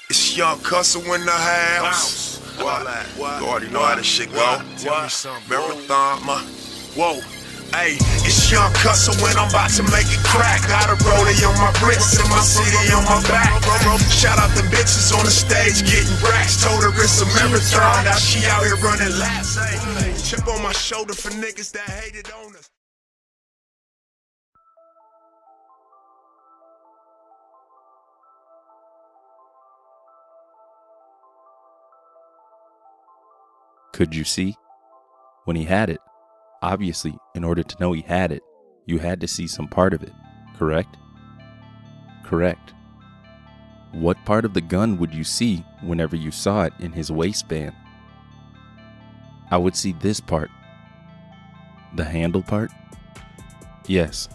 It's Young Hustle in the house. What? You already know how this shit go. Marathon, whoa. Hey, it's Young Hustle when I'm about to make it crack. Got a rollie on my wrist and my city on my back. Shout out the bitches on the stage getting racks. Told her it's a marathon, now she out here running laps. Hey, chip on my shoulder for niggas that hated on us. Could you see? When he had it, obviously, in order to know he had it, you had to see some part of it, correct? Correct. What part of the gun would you see whenever you saw it in his waistband? I would see this part. The handle part? Yes.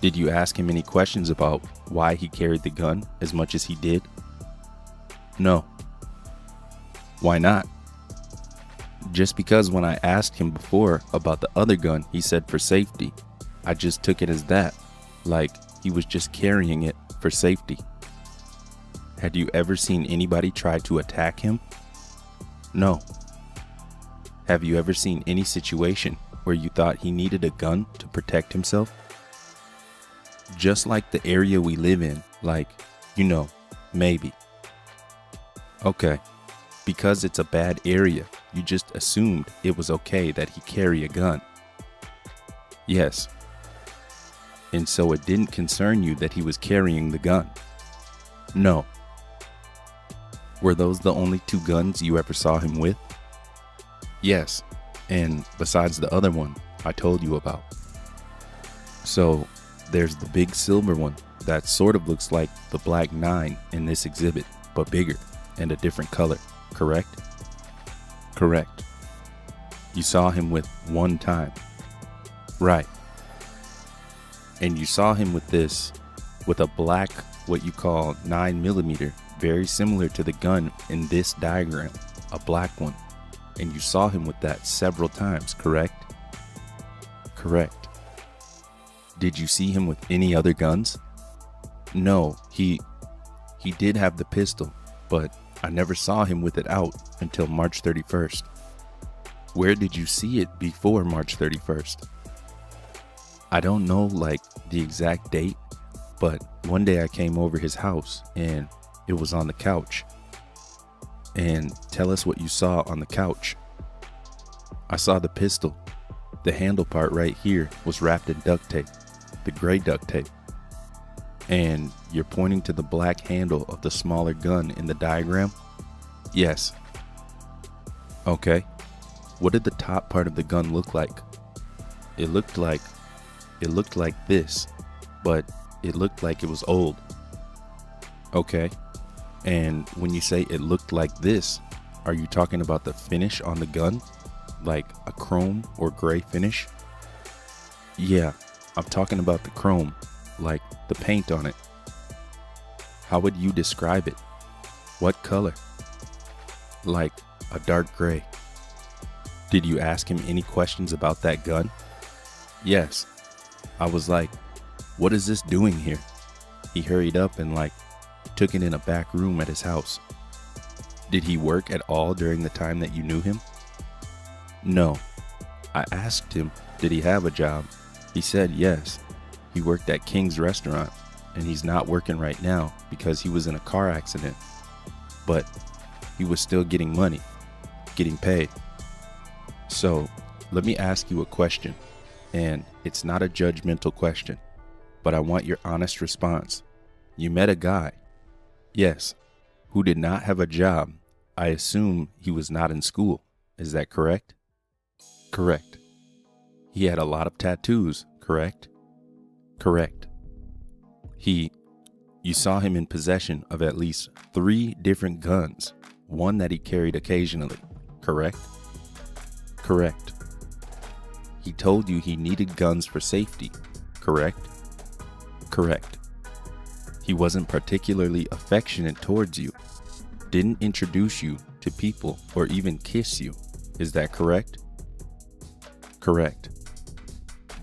Did you ask him any questions about why he carried the gun as much as he did? No. Why not? Just because when I asked him before about the other gun, he said for safety. I just took it as that, like he was just carrying it for safety. Had you ever seen anybody try to attack him? No. Have you ever seen any situation where you thought he needed a gun to protect himself? Just like the area we live in, like, maybe. Okay. Because it's a bad area, you just assumed it was okay that he carry a gun. Yes. And so it didn't concern you that he was carrying the gun? No. Were those the only two guns you ever saw him with? Yes. And besides the other one I told you about. So there's the big silver one that sort of looks like the black 9 in this exhibit, but bigger and a different color. Correct? Correct. You saw him with one time. Right. And you saw him with a black, what you call 9mm, very similar to the gun in this diagram, a black one. And you saw him with that several times, correct? Correct. Did you see him with any other guns? No, he did have the pistol, but I never saw him with it out until March 31st. Where did you see it before March 31st? I don't know the exact date, but one day I came over his house and it was on the couch. And tell us what you saw on the couch. I saw the pistol. The handle part right here was wrapped in duct tape, the gray duct tape. And you're pointing to the black handle of the smaller gun in the diagram? Yes. Okay. What did the top part of the gun look like? It looked like this, but it looked like it was old. Okay. And when you say it looked like this, are you talking about the finish on the gun? Like a chrome or gray finish? Yeah, I'm talking about the chrome. Like the paint on it. How would you describe it? What color? Like a dark gray. Did you ask him any questions about that gun? Yes. I was like, what is this doing here? He hurried up and took it in a back room at his house. Did he work at all during the time that you knew him? No. I asked him, did he have a job? He said yes. He worked at King's restaurant, and he's not working right now because he was in a car accident. But he was still getting money, getting paid. So let me ask you a question, and it's not a judgmental question, but I want your honest response. You met a guy, yes, who did not have a job. I assume he was not in school. Is that correct? Correct. He had a lot of tattoos, correct? Correct. You saw him in possession of at least 3 different guns, one that he carried occasionally, correct? Correct. He told you he needed guns for safety, correct? Correct. He wasn't particularly affectionate towards you, didn't introduce you to people or even kiss you. Is that correct? Correct.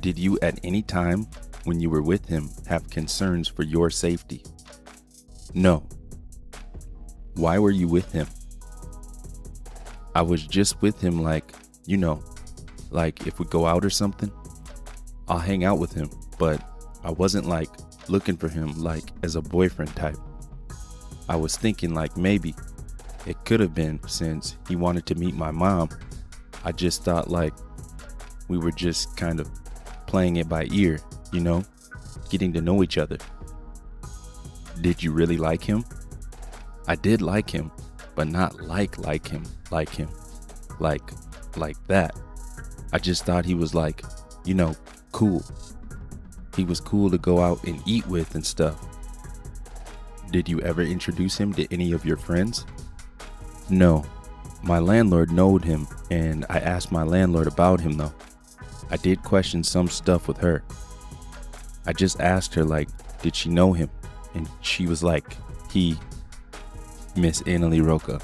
Did you at any time when you were with him have concerns for your safety? No. Why were you with him? I was just with him like if we go out or something, I'll hang out with him, but I wasn't like looking for him like as a boyfriend type. I was thinking like maybe it could have been since he wanted to meet my mom. I just thought like we were just kind of playing it by ear, getting to know each other. Did you really like him? I did like him, but not like him. Like that. I just thought he was like, cool. He was cool to go out and eat with and stuff. Did you ever introduce him to any of your friends? No. My landlord knowed him, and I asked my landlord about him though. I did question some stuff with her. I just asked her like, did she know him? And she was like, Miss Annalie Roca.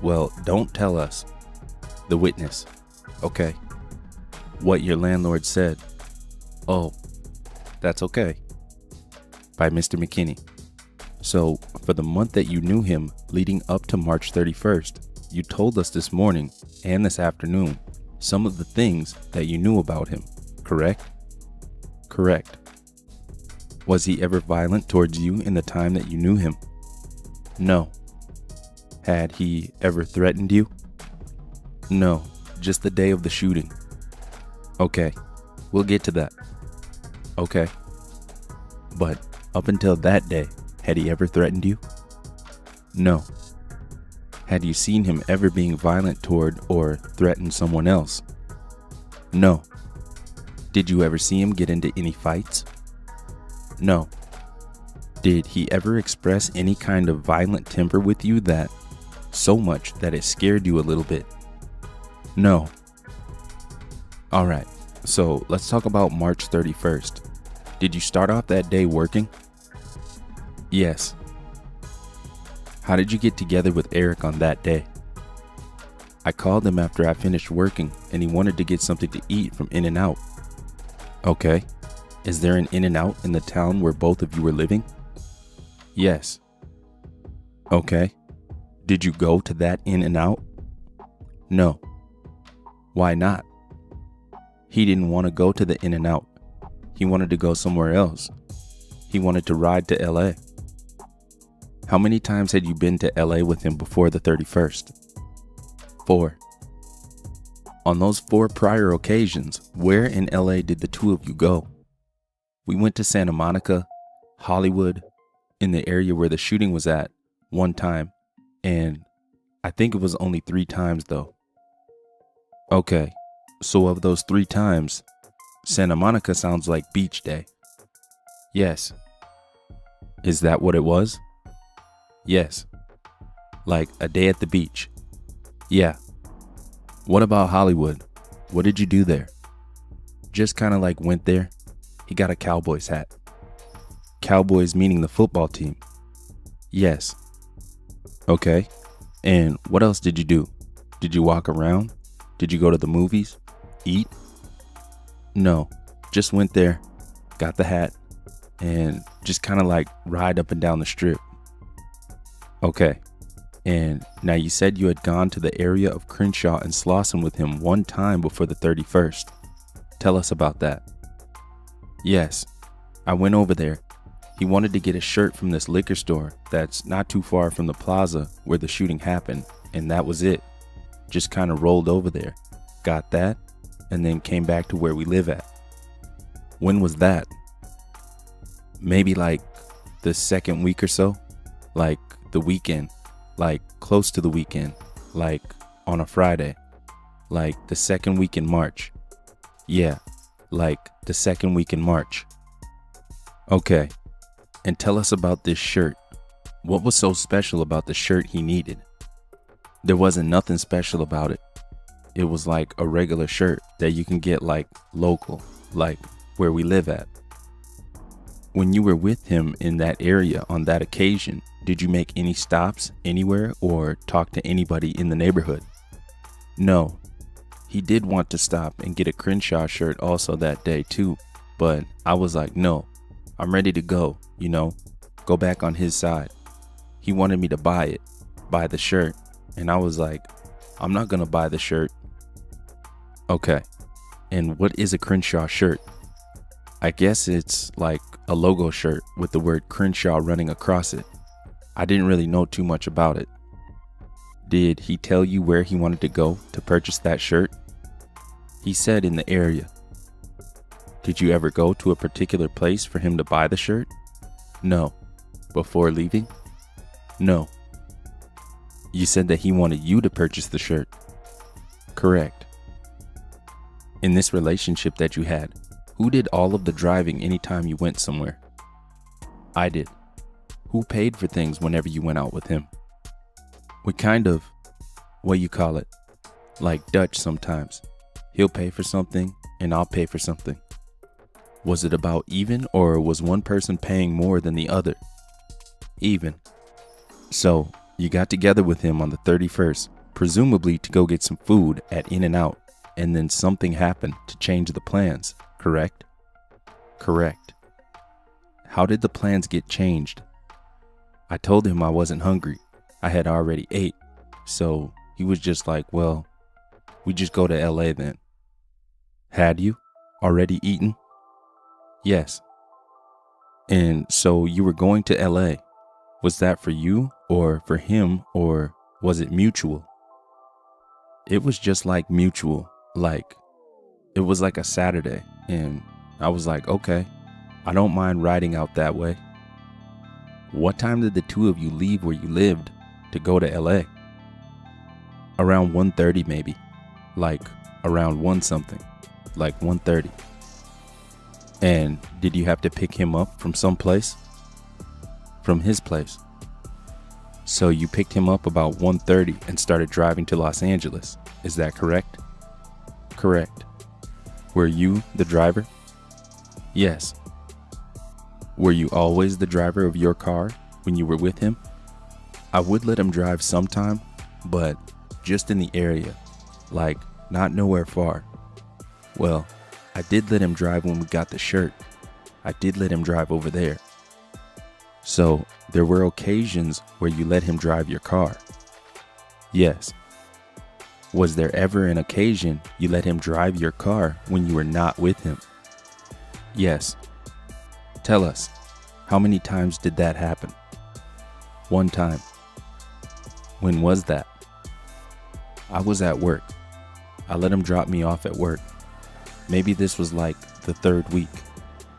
Well, don't tell us. The witness. Okay. What your landlord said. Oh, that's okay. By Mr. McKinney. So, for the month that you knew him leading up to March 31st, you told us this morning and this afternoon some of the things that you knew about him, correct? Correct. Was he ever violent towards you in the time that you knew him? No. Had he ever threatened you? No, just the day of the shooting. Okay, we'll get to that. Okay. But up until that day, had he ever threatened you? No. Had you seen him ever being violent toward or threaten someone else? No. Did you ever see him get into any fights? No. Did he ever express any kind of violent temper with you that so much that it scared you a little bit? No. All right, so let's talk about March 31st. Did you start off that day working? Yes. How did you get together with Eric on that day? I called him after I finished working and he wanted to get something to eat from In-N-Out. Okay. Is there an In-N-Out in the town where both of you were living? Yes. Okay. Did you go to that In-N-Out? No. Why not? He didn't want to go to the In-N-Out. He wanted to go somewhere else. He wanted to ride to LA. How many times had you been to LA with him before the 31st? 4. On those 4 prior occasions, where in LA did the two of you go? We went to Santa Monica, Hollywood, in the area where the shooting was at, one time, and I think it was only 3 times though. Okay, so of those 3 times, Santa Monica sounds like beach day. Yes. Is that what it was? Yes. Like a day at the beach. Yeah. What about Hollywood? What did you do there? Just kind of like went there. He got a Cowboys hat. Cowboys meaning the football team. Yes. Okay. And what else did you do? Did you walk around? Did you go to the movies? Eat? No. Just went there, got the hat, and just kind of like ride up and down the strip. Okay. And now you said you had gone to the area of Crenshaw and Slauson with him one time before the 31st. Tell us about that. Yes, I went over there. He wanted to get a shirt from this liquor store that's not too far from the plaza where the shooting happened, and that was it. Just kind of rolled over there, got that, and then came back to where we live at. When was that? Maybe like the second week or so, like the weekend, like close to the weekend, like on a Friday, like the second week in March. Yeah, like the second week in March. Okay, and tell us about this shirt. What was so special about the shirt he needed? There wasn't nothing special about it. It was like a regular shirt that you can get like local, like where we live at. When you were with him in that area on that occasion, did you make any stops anywhere or talk to anybody in the neighborhood? No. He did want to stop and get a Crenshaw shirt also that day too, but I was like, no, I'm ready to go, go back on his side. He wanted me to buy the shirt. And I was like, I'm not gonna buy the shirt. Okay. And what is a Crenshaw shirt? I guess it's like a logo shirt with the word Crenshaw running across it. I didn't really know too much about it. Did he tell you where he wanted to go to purchase that shirt? He said in the area. Did you ever go to a particular place for him to buy the shirt? No. Before leaving? No. You said that he wanted you to purchase the shirt. Correct. In this relationship that you had, who did all of the driving anytime you went somewhere? I did. Who paid for things whenever you went out with him? We kind of, like Dutch sometimes. He'll pay for something and I'll pay for something. Was it about even, or was one person paying more than the other? Even. So, you got together with him on the 31st, presumably to go get some food at In-N-Out, and then something happened to change the plans, correct? Correct. How did the plans get changed? I told him I wasn't hungry. I had already ate. So he was just like, well, we just go to LA then. Had you already eaten? Yes. And so you were going to LA. Was that for you or for him, or was it mutual? It was just like mutual. It was like a Saturday, and I was like, okay, I don't mind riding out that way. What time did the two of you leave where you lived to go to LA? Around 1:30 maybe. Like around 1 something. Like 1:30. And did you have to pick him up from someplace? From his place. So you picked him up about 1:30 and started driving to Los Angeles. Is that correct? Correct. Were you the driver? Yes. Were you always the driver of your car when you were with him? I would let him drive sometime, but just in the area, like not nowhere far. Well, I did let him drive when we got the shirt. I did let him drive over there. So there were occasions where you let him drive your car. Yes. Was there ever an occasion you let him drive your car when you were not with him? Yes. Tell us, how many times did that happen? 1 time. When was that? I was at work. I let him drop me off at work. Maybe this was like the 3rd week.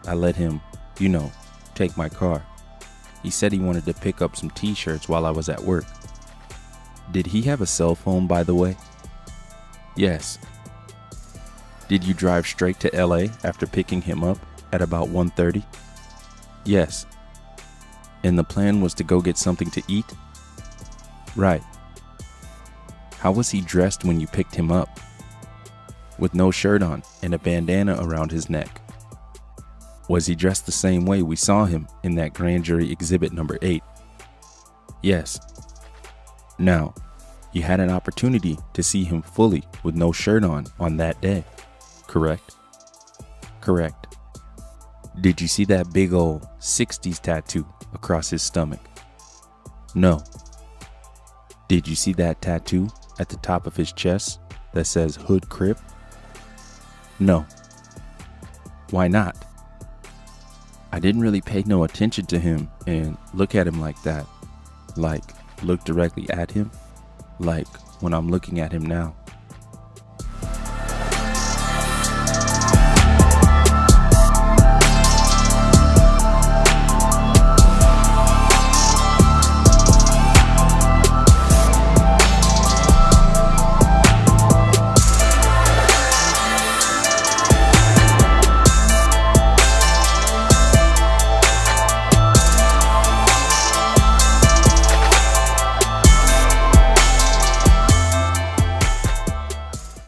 I let him, take my car. He said he wanted to pick up some t-shirts while I was at work. Did he have a cell phone, by the way? Yes. Did you drive straight to LA after picking him up at about 1:30? Yes. And the plan was to go get something to eat? Right. How was he dressed when you picked him up? With no shirt on and a bandana around his neck. Was he dressed the same way we saw him in that grand jury exhibit number 8? Yes. Now, you had an opportunity to see him fully with no shirt on that day, correct? Correct. Did you see that big old 60s tattoo across his stomach? No. Did you see that tattoo at the top of his chest that says Hood Crip? No. Why not? I didn't really pay no attention to him and look at him like that. Like, look directly at him. Like when I'm looking at him now.